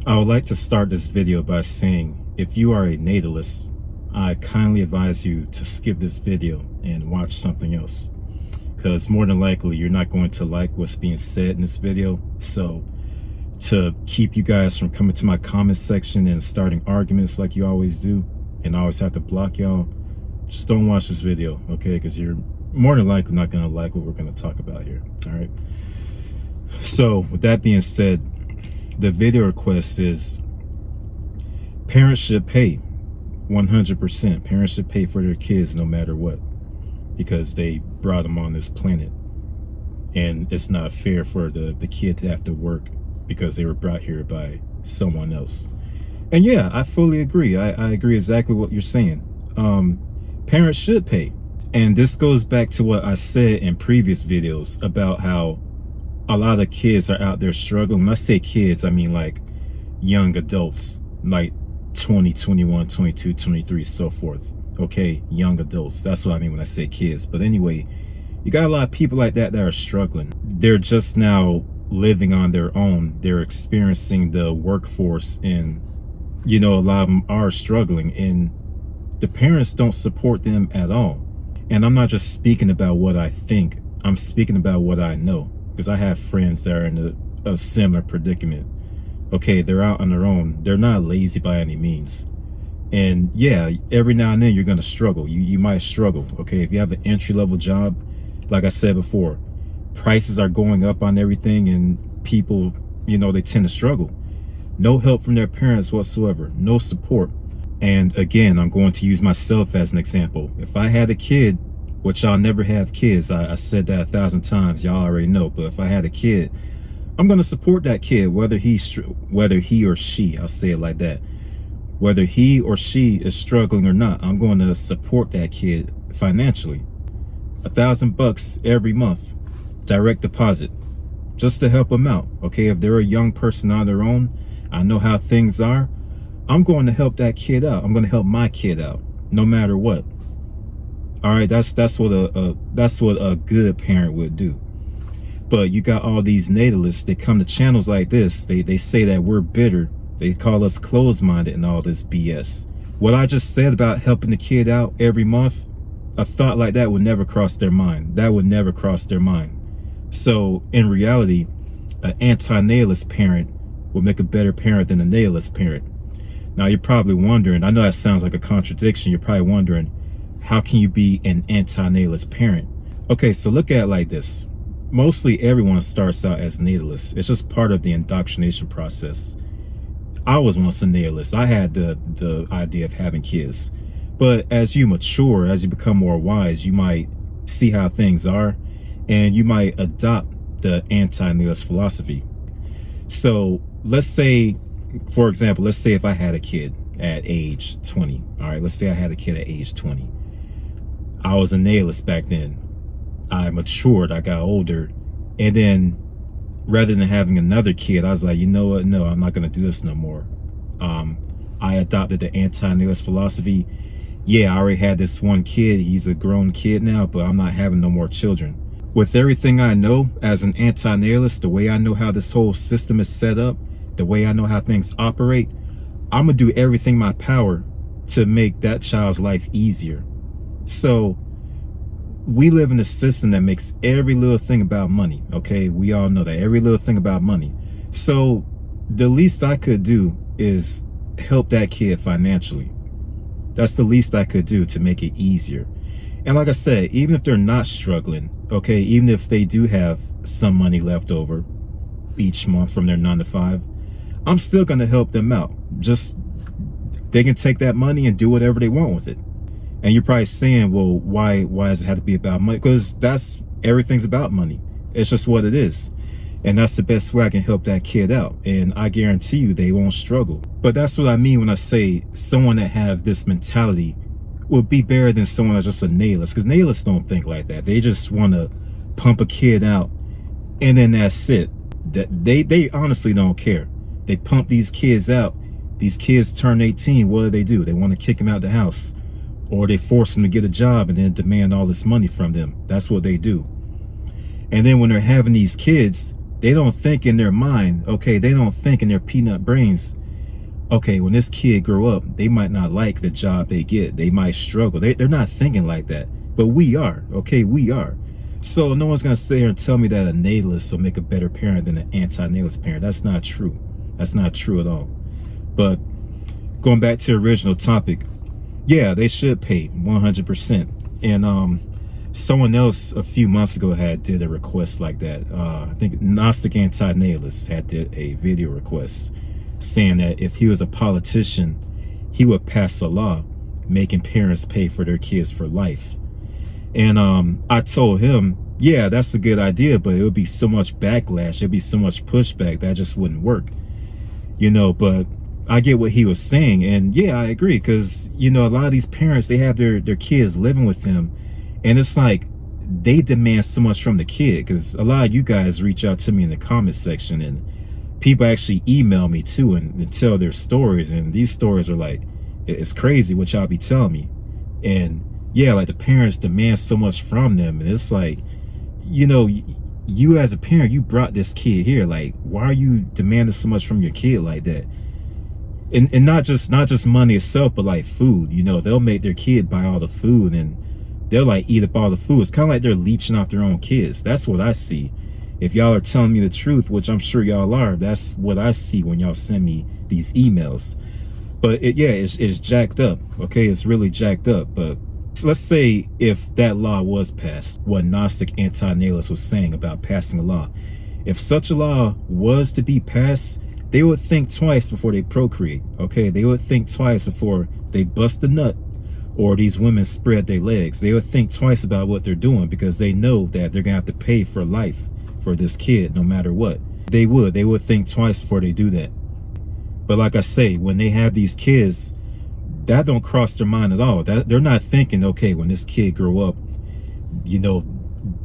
I would like to start this video by saying, if you are a natalist, I kindly advise you to skip this video and watch something else, because more than likely you're not going to like what's being said in this video. So to keep you guys from coming to my comment section and starting arguments like you always do, and I always have to block y'all, just don't watch this video, okay? Because you're more than likely not going to like what we're going to talk about here. All right, so with that being said, the video request is parents should pay 100%. Parents should pay for their kids no matter what, because they brought them on this planet, and it's not fair for the kid to have to work because they were brought here by someone else. And yeah, I fully agree. I agree exactly what you're saying. Parents should pay. And this goes back to what I said in previous videos about how a lot of kids are out there struggling. When I say kids, I mean like young adults, like 20, 21, 22, 23, so forth. Okay, young adults. That's what I mean when I say kids. But anyway, you got a lot of people like that that are struggling. They're just now living on their own. They're experiencing the workforce, and you know, a lot of them are struggling, and the parents don't support them at all. And I'm not just speaking about what I think, I'm speaking about what I know, because I have friends that are in a similar predicament. Okay, they're out on their own. They're not lazy by any means. And yeah, every now and then you're gonna struggle. You might struggle, okay? If you have an entry-level job, like I said before, prices are going up on everything, and people, you know, they tend to struggle. No help from their parents whatsoever, no support. And again, I'm going to use myself as an example. If I had a kid, which I'll never have kids, I've said that 1,000 times, y'all already know, but if I had a kid, I'm going to support that kid, whether he or she, I'll say it like that, whether he or she is struggling or not, I'm going to support that kid financially. $1,000 every month, direct deposit, just to help them out. Okay, if they're a young person on their own, I know how things are, I'm going to help that kid out. I'm going to help my kid out, no matter what. All right, that's what a good parent would do. But you got all these natalists, they come to channels like this, they say that we're bitter, they call us closed-minded and all this BS. What I just said about helping the kid out every month, a thought like that would never cross their mind. That would never cross their mind. So in reality, an anti-natalist parent will make a better parent than a natalist parent. Now you're probably wondering, I know that sounds like a contradiction, you're probably wondering, how can you be an anti-natalist parent? Okay, so look at it like this. Mostly everyone starts out as natalist. It's just part of the indoctrination process. I was once a natalist. I had the idea of having kids. But as you mature, as you become more wise, you might see how things are, and you might adopt the anti-natalist philosophy. So let's say, for example, let's say if I had a kid at age 20. All right, let's say I had a kid at age 20. I was a natalist back then. I matured, I got older, and then rather than having another kid, I was like, you know what, no, I'm not going to do this no more. I adopted the anti-natalist philosophy. Yeah, I already had this one kid, he's a grown kid now, but I'm not having no more children. With everything I know as an anti-natalist, the way I know how this whole system is set up, the way I know how things operate, I'm gonna do everything in my power to make that child's life easier. So we live in a system that makes every little thing about money. Okay, we all know that, every little thing about money. So the least I could do is help that kid financially. That's the least I could do to make it easier. And like I said, even if they're not struggling, okay, even if they do have some money left over each month from their 9 to 5, I'm still going to help them out. Just, they can take that money and do whatever they want with it. And you're probably saying, well, why does it have to be about money? Because everything's about money. It's just what it is. And that's the best way I can help that kid out. And I guarantee you they won't struggle. But that's what I mean when I say someone that have this mentality will be better than someone that's just a natalist. Because natalists don't think like that. They just want to pump a kid out, and then that's it. They honestly don't care. They pump these kids out. These kids turn 18. What do? They want to kick them out the house. Or they force them to get a job and then demand all this money from them. That's what they do. And then when they're having these kids, They don't think in their mind, okay, they don't think in their peanut brains, okay, when this kid grow up, they might not like the job they get. They might struggle. They're not thinking like that. But we are, okay, we are. So no one's going to sit here and tell me that a natalist will make a better parent than an anti-natalist parent. That's not true. That's not true at all. But going back to the original topic, yeah, they should pay 100%. And someone else a few months ago did a request like that. I think Gnostic Anti-natalist did a video request saying that if he was a politician, he would pass a law making parents pay for their kids for life. And I told him, yeah, that's a good idea, but it would be so much backlash, there'd be so much pushback that just wouldn't work, but I get what he was saying. And yeah, I agree, because a lot of these parents, they have their kids living with them, and it's like they demand so much from the kid, because a lot of you guys reach out to me in the comment section, and people actually email me too and tell their stories, and these stories are like, it's crazy what y'all be telling me. And yeah, like the parents demand so much from them, and it's like, you as a parent, you brought this kid here, like, why are you demanding so much from your kid like that? And not just money itself, but like food. They'll make their kid buy all the food, and they'll like eat up all the food. It's kind of like they're leeching off their own kids. That's what I see. If y'all are telling me the truth, which I'm sure y'all are, that's what I see when y'all send me these emails. But it's jacked up. Okay, it's really jacked up. But let's say if that law was passed, what Gnostic Anti-natalist was saying about passing a law, if such a law was to be passed, they would think twice before they procreate. Okay, they would think twice before they bust a nut or these women spread their legs. They would think twice about what they're doing, because they know that they're gonna have to pay for life for this kid no matter what. They would think twice before they do that. But like I say, when they have these kids, that don't cross their mind at all. That they're not thinking, okay, when this kid grow up,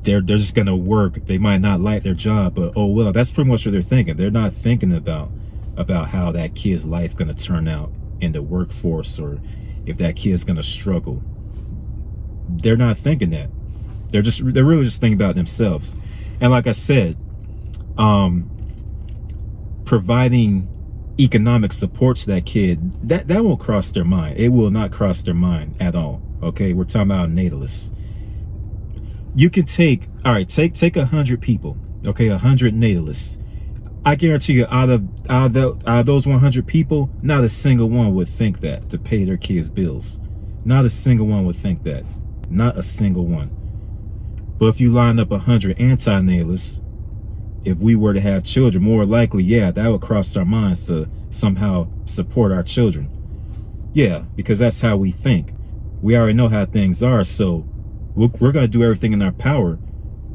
they're just gonna work. They might not like their job, but oh well. That's pretty much what they're thinking. They're not thinking about how that kid's life gonna turn out in the workforce, or if that kid's gonna struggle. They're not thinking that. They're really just thinking about themselves. And like I said, providing economic support to that kid, that won't cross their mind. It will not cross their mind at all. Okay, we're talking about natalists. You can take 100 people, okay, 100 natalists. I guarantee you, out of those 100 people, not a single one would think that to pay their kids' bills. Not a single one would think that. Not a single one. But if you line up 100 anti-natalists, if we were to have children, more likely, yeah, that would cross our minds to somehow support our children. Yeah, because that's how we think. We already know how things are, so we're going to do everything in our power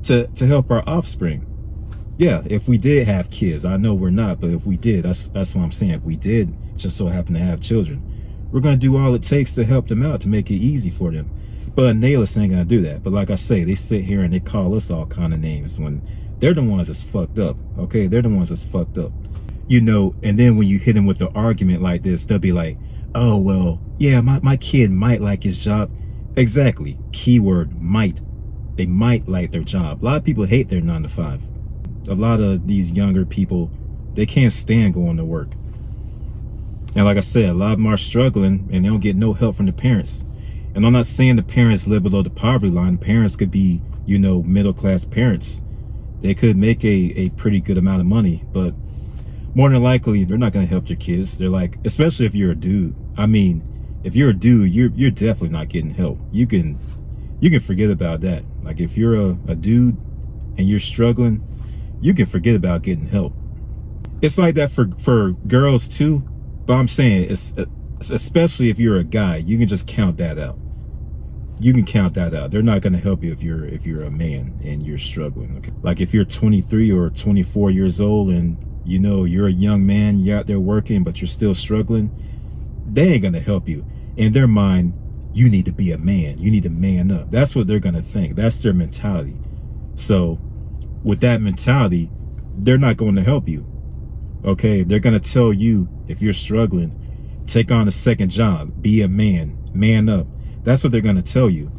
to help our offspring. Yeah, if we did have kids, I know we're not, but if we did, that's what I'm saying. If we did just so happen to have children, we're going to do all it takes to help them out, to make it easy for them. But a natalist ain't going to do that. But like I say, they sit here and they call us all kind of names when they're the ones that's fucked up. Okay, they're the ones that's fucked up. And then when you hit them with the argument like this, they'll be like, oh, well, yeah, my kid might like his job. Exactly. Keyword might. They might like their job. A lot of people hate their 9-to-5. A lot of these younger people, they can't stand going to work. And like I said, a lot of them are struggling and they don't get no help from the parents. And I'm not saying the parents live below the poverty line. Parents could be, middle-class parents. They could make a pretty good amount of money, but more than likely, they're not going to help their kids. They're like, especially if you're a dude. I mean, if you're a dude, you're definitely not getting help. You can forget about that. Like if you're a dude and you're struggling, you can forget about getting help. It's like that for girls too, but I'm saying it's especially if you're a guy, you can just count that out. You can count that out. They're not going to help you if you're a man and you're struggling. Okay? Like if you're 23 or 24 years old and you're a young man, you're out there working, but you're still struggling, they ain't going to help you. In their mind, you need to be a man. You need to man up. That's what they're going to think. That's their mentality. So with that mentality, they're not going to help you. Okay, they're going to tell you, if you're struggling, take on a second job, be a man up. That's what they're going to tell you.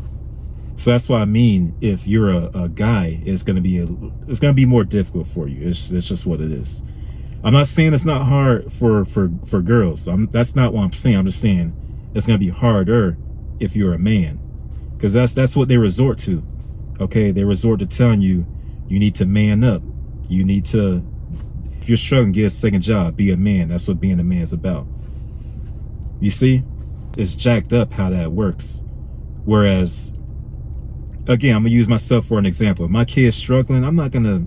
So that's what I mean. If you're a guy, it's gonna be more difficult for you. It's just what it is. I'm not saying it's not hard for girls. That's not what I'm saying. I'm just saying it's gonna be harder if you're a man, because that's what they resort to. Okay, they resort to telling you you need to man up. You need to, if you're struggling, get a second job, be a man. That's what being a man is about. You see, it's jacked up how that works. Whereas, again, I'm gonna use myself for an example. If my kid's struggling, I'm not gonna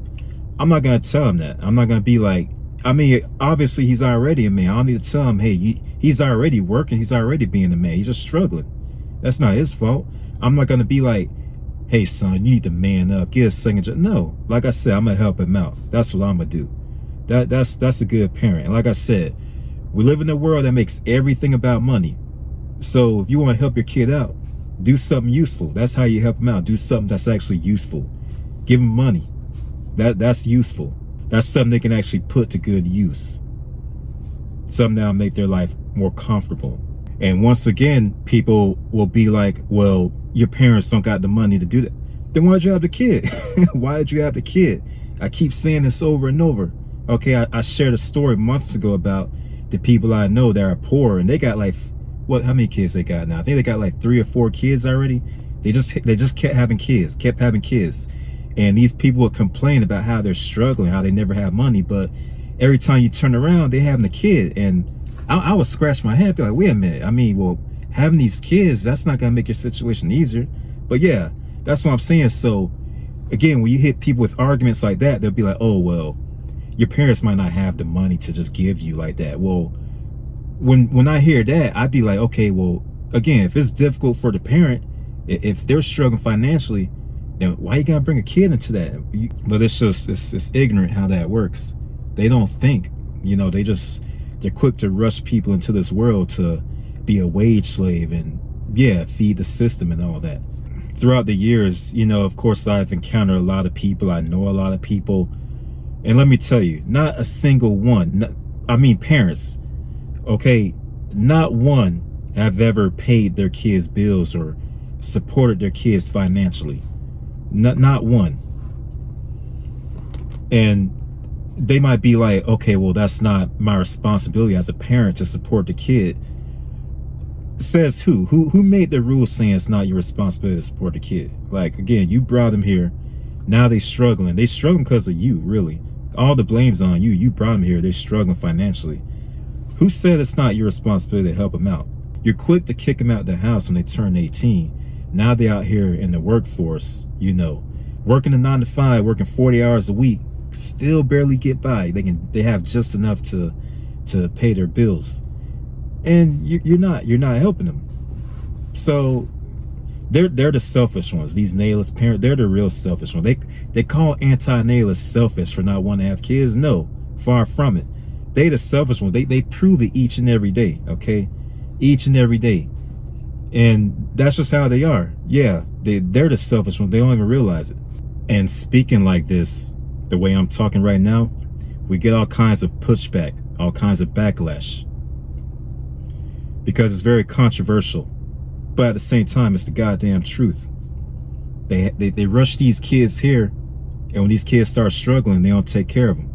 tell him that. I'm not gonna be like, I mean, obviously he's already a man. I don't need to tell him, hey, he's already working. He's already being a man. He's just struggling. That's not his fault. I'm not gonna be like, hey son, you need to man up, get a second job. No, like I said, I'm gonna help him out. That's what I'm gonna do. That's a good parent. And like I said, we live in a world that makes everything about money. So if you want to help your kid out, do something useful. That's how you help them out. Do something that's actually useful. Give them money. That's useful. That's something they can actually put to good use. Something that'll make their life more comfortable. And once again, people will be like, well, your parents don't got the money to do that. Then why'd you have the kid? Why did you have the kid? I keep saying this over and over. Okay, I shared a story months ago about the people I know that are poor, and they got like, how many kids they got now? I think they got like 3 or 4 kids already. They just kept having kids. And these people would complain about how they're struggling, how they never have money, but every time you turn around, they having a kid. And I would scratch my head, be like, wait a minute. I mean, well, having these kids, that's not gonna make your situation easier. But yeah, that's what I'm saying. So again, when you hit people with arguments like that, they'll be like, oh, well, your parents might not have the money to just give you like that. Well, when I hear that, I'd be like, okay, well, again, if it's difficult for the parent, if they're struggling financially, then why you gotta bring a kid into that? But it's ignorant how that works. They don't think, they're quick to rush people into this world to be a wage slave and feed the system and all that. Throughout the years, of course, I've encountered a lot of people. I know a lot of people. And let me tell you, not a single one, parents, okay, not one have ever paid their kids' bills or supported their kids financially. Not one. And they might be like, okay, well, that's not my responsibility as a parent to support the kid. Says who? Who made the rule saying it's not your responsibility to support the kid? Like, again, you brought them here. Now they struggling. They struggling because of you, really. All the blame's on you. You brought them here. They're struggling financially. Who said it's not your responsibility to help them out? You're quick to kick them out of the house when they turn 18. Now they're out here in the workforce, working a 9 to 5, working 40 hours a week, still barely get by. They have just enough to pay their bills. And you're not helping them. So they're the selfish ones. These natalist parents, they're the real selfish ones. They call anti-natalists selfish for not wanting to have kids. No, far from it. They the selfish ones. They prove it each and every day. Okay, each and every day. And that's just how they are. Yeah, they're the selfish ones. They don't even realize it. And speaking like this, the way I'm talking right now, we get all kinds of pushback, all kinds of backlash, because it's very controversial. But at the same time, it's the goddamn truth. They rush these kids here, and when these kids start struggling, they don't take care of them.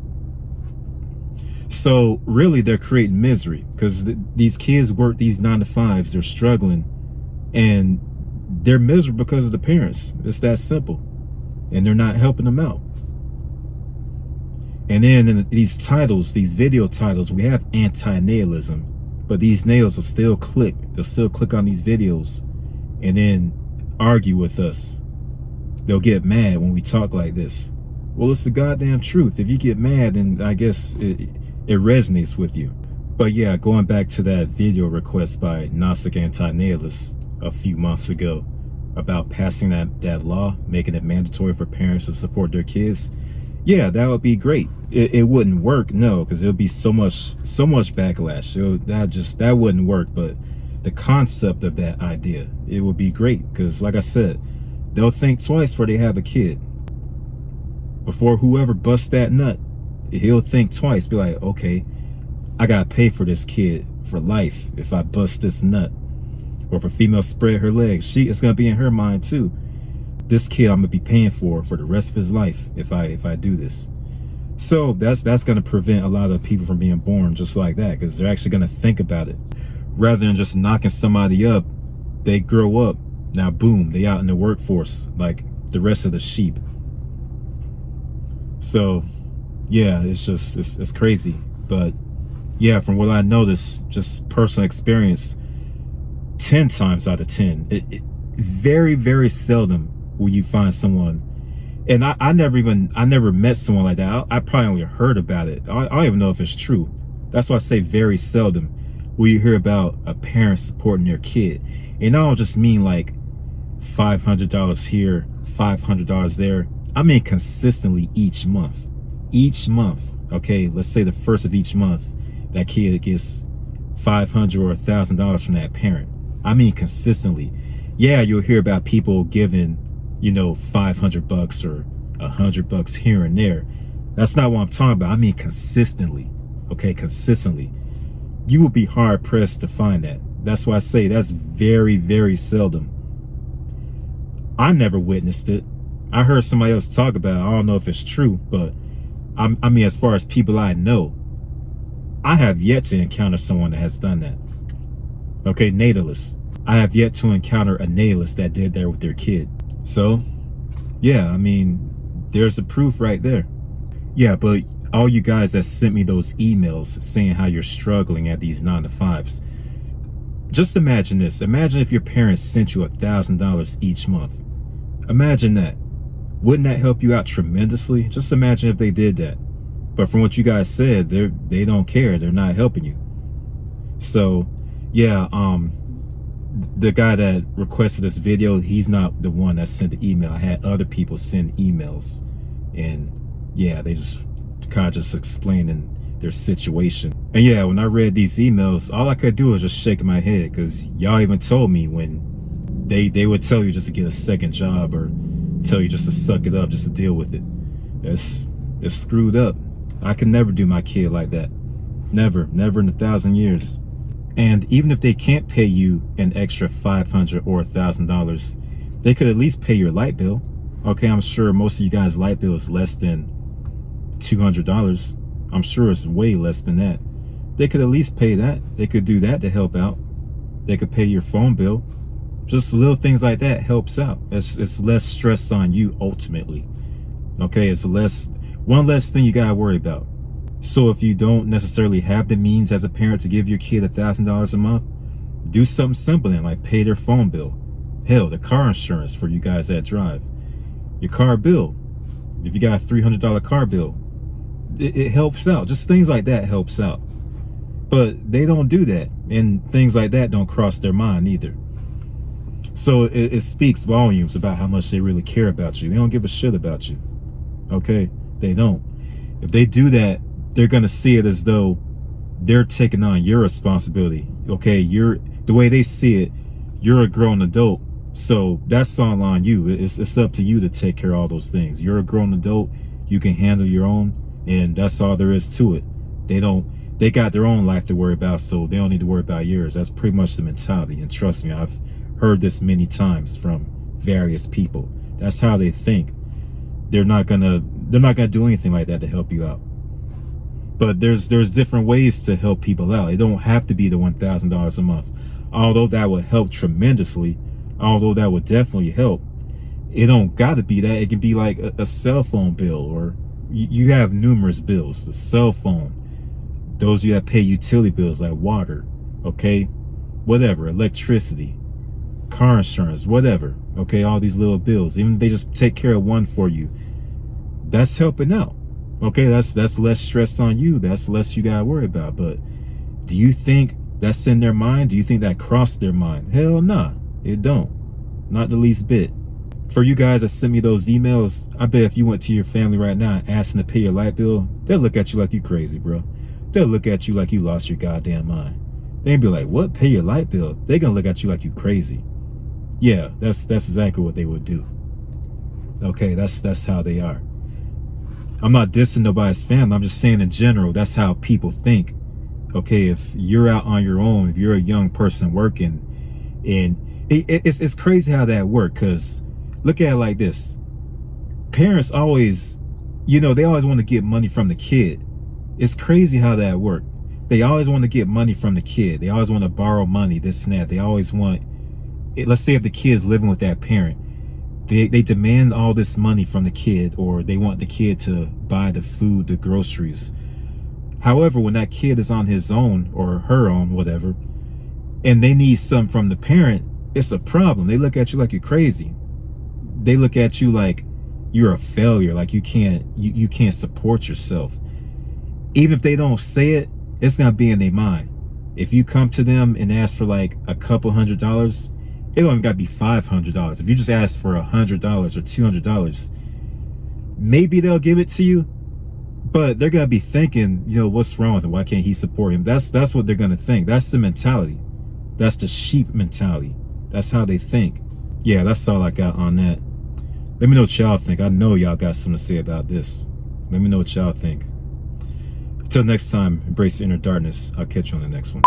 So really, they're creating misery, because these kids work these 9 to 5s, they're struggling, and they're miserable because of the parents. It's that simple. And they're not helping them out. And then in these titles, these video titles, we have anti-natalism, but these nails will still click. They'll still click on these videos and then argue with us. They'll get mad when we talk like this. Well, it's the goddamn truth. If you get mad, then I guess it resonates with you. But yeah, going back to that video request by Gnostic Anti-natalist a few months ago about passing that law, making it mandatory for parents to support their kids. Yeah, that would be great. It wouldn't work, no, because there'll be so much backlash. That wouldn't work. But the concept of that idea, it would be great, because like I said, they'll think twice before they have a kid. Before whoever busts that nut, he'll think twice, be like, okay, I gotta pay for this kid for life if I bust this nut. Or if a female spread her legs, it's gonna be in her mind too. this kid I'm gonna be paying for the rest of his life if I do this. So that's gonna prevent a lot of people from being born just like that, because they're actually gonna think about it. Rather than just knocking somebody up, they grow up. Now boom, they out in the workforce like the rest of the sheep. So yeah, it's crazy. But yeah, from what I noticed, just personal experience, 10 times out of 10, very, very seldom will you find someone. And I never met someone like that. I probably only heard about it. I don't even know if it's true. That's why I say very seldom will you hear about a parent supporting their kid. And I don't just mean like $500 here, $500 there. I mean consistently each month. Each month, okay, let's say the first of each month, that kid gets $500 or $1,000 from that parent. I mean consistently. Yeah, you'll hear about people giving, you know, $500 or $100 here and there. That's not what I'm talking about. I mean consistently. Okay, consistently. You will be hard pressed to find that. That's why I say that's very, very seldom. I never witnessed it. I heard somebody else talk about it. I don't know if it's true, but I mean, as far as people I know, I have yet to encounter someone that has done that. Okay, natalist. I have yet to encounter a natalist that did that with their kid. So, yeah, I mean, there's the proof right there. Yeah, but all you guys that sent me those emails saying how you're struggling at these 9-to-5s, just imagine this. Imagine if your parents sent you $1,000 each month. Imagine that. Wouldn't that help you out tremendously? Just imagine if they did that. But from what you guys said, they don't care. They're not helping you. So, yeah, the guy that requested this video, he's not the one that sent the email. I had other people send emails, and yeah, they just kind of just explaining their situation. And yeah, when I read these emails, all I could do was just shake my head, because y'all even told me when they would tell you just to get a second job, or tell you just to suck it up, just to deal with it. It's screwed up. I could never do my kid like that. Never in 1,000 years. And even if they can't pay you an extra $500 or $1,000, they could at least pay your light bill. Okay, I'm sure most of you guys' light bill is less than $200. I'm sure it's way less than that. They could at least pay that. They could do that to help out. They could pay your phone bill. Just little things like that helps out. It's less stress on you ultimately. Okay, it's one less thing you gotta worry about. So if you don't necessarily have the means as a parent to give your kid $1,000 a month, do something simple then, like pay their phone bill. Hell, the car insurance for you guys that drive. Your car bill. If you got a $300 car bill, it helps out. Just things like that helps out. But they don't do that, and things like that don't cross their mind either. So it speaks volumes about how much they really care about you. They don't give a shit about you. Okay? They don't. If they do that, they're gonna see it as though they're taking on your responsibility. Okay, the way they see it, you're a grown adult, so that's all on you. It's up to you to take care of all those things. You're a grown adult, you can handle your own, and that's all there is to it. They got their own life to worry about, so they don't need to worry about yours. That's pretty much the mentality. And trust me, I've heard this many times from various people. That's how they think. They're not gonna do anything like that to help you out. But there's different ways to help people out. It don't have to be the $1,000 a month. Although that would help tremendously, although that would definitely help, it don't gotta be that. It can be like a cell phone bill, or you have numerous bills. The cell phone, those of you that pay utility bills like water, okay, whatever, electricity, car insurance, whatever, okay, all these little bills, even if they just take care of one for you, that's helping out. Okay, that's less stress on you. That's less you gotta worry about. But do you think that's in their mind? Do you think that crossed their mind? Hell nah, it don't. Not the least bit. For you guys that sent me those emails, I bet if you went to your family right now and asked them to pay your light bill, they'll look at you like you crazy, bro. They'll look at you like you lost your goddamn mind. They'll be like, what? Pay your light bill? They're gonna look at you like you crazy. Yeah, that's exactly what they would do. Okay, that's how they are. I'm not dissing nobody's family. I'm just saying in general, that's how people think. Okay, if you're out on your own, if you're a young person working, and it's crazy how that works, because Look at it like this. Parents always, they always want to get money from the kid. It's crazy how that works. They always want to get money from the kid. They always want to borrow money, this and that. They always want, let's say if the kid's living with that parent, they demand all this money from the kid, or they want the kid to buy the food, the groceries. However, when that kid is on his own or her own, whatever, and they need something from the parent, it's a problem. They look at you like you're crazy. They look at you like you're a failure, like you can't support yourself. Even if they don't say it, it's gonna be in their mind. If you come to them and ask for like a couple $100, it don't even gotta be $500. If you just ask for $100 or $200, maybe they'll give it to you, but they're gonna be thinking, what's wrong with him? Why can't he support him? That's what they're gonna think. That's the mentality. That's the sheep mentality. That's how they think. Yeah, that's all I got on that. Let me know what y'all think. I know y'all got something to say about this. Let me know what y'all think. Until next time, embrace the inner darkness. I'll catch you on the next one.